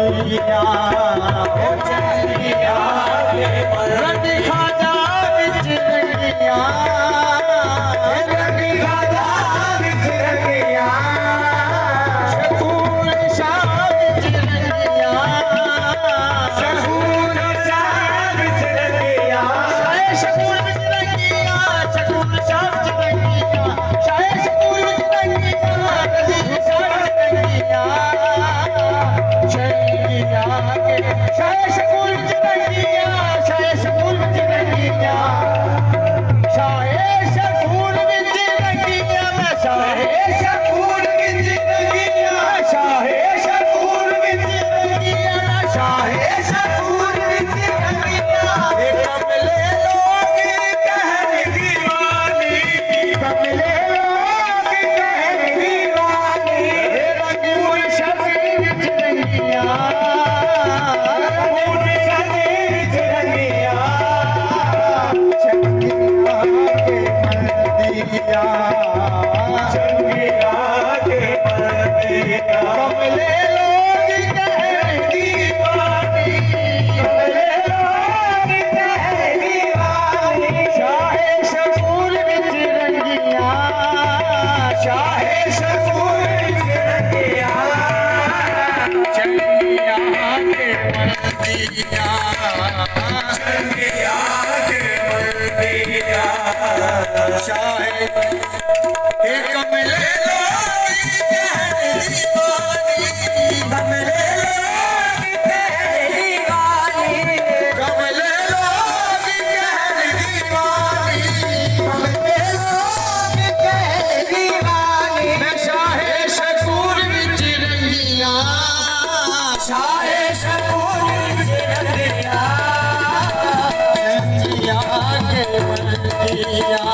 मंदिया चंगिया रंग खाजा बिच रंगिया रंग खाजा बिच रंगिया शकूर शाह बिच रंगिया शकूर शाह बिच रंगिया शाह शकूर बिच रंगिया शकूर शाह बिच रंगिया शाह शकूर बिच रंगिया रजीब शाह बिच रंगिया चंगिया के शाह शकूर बिच रंगिया शाह शकूर बिच रंगिया शाह शकूर बिच रंगिया मैं शाह शकूर बिच रंगिया शाह शकूर बिच रंगिया मैं शाह शकूर बिच रंगिया कमले लोग कहन दीवानी कमले लोग कहन दीवानी रंग मुर्शद बिच रंगिया मुर्शद बिच रंगिया चंगिया के मंदिया चंगिया के मंदिया कमले लोग कहन दीवानी कमले लोग कहन दीवानी शाह शकूर बिच रंगिया शाह शकूर बिच रंगिया चंगिया के मंदिया चंगिया के मंदिया शाह कमले लोग कहन दीवानी कमले लोग कहन दीवानी कमले लोग कहन दीवानी कमले लोग कहन दीवानी मैं शाह शकूर बिच रंगिया शाह शकूर बिच रंगिया चंगिया के मंदिया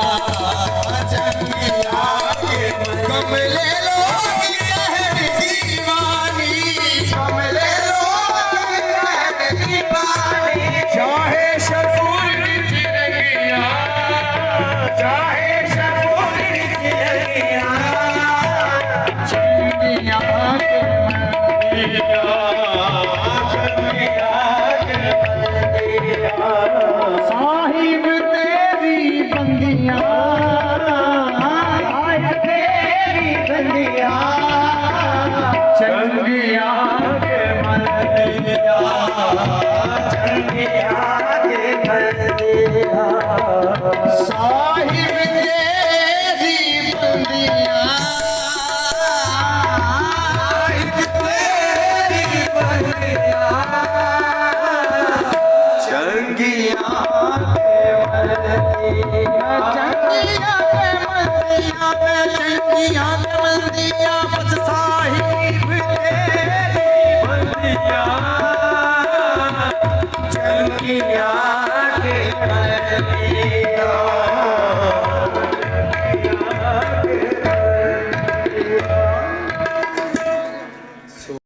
चंगिया के कमले लोग कहन दीवानी कमले लोग कहन दीवानी शाह शकूर बिच रंगिया शाह शकूर बिच रंगिया चंगिया के मंदिया चंगिया के मंदिया साहिब तेरी बंदियां साहिब तेरी बंदियां चंगिया के मंदिया चंगिया के मंदिया साहिब तेरी बंदियां साहिब तेरी बंदियां चंगिया के मंदिया चंगिया के मंदिया में चंगिया के मंदिया बस साहिब तेरी बंदिया चंगिया के मंदिया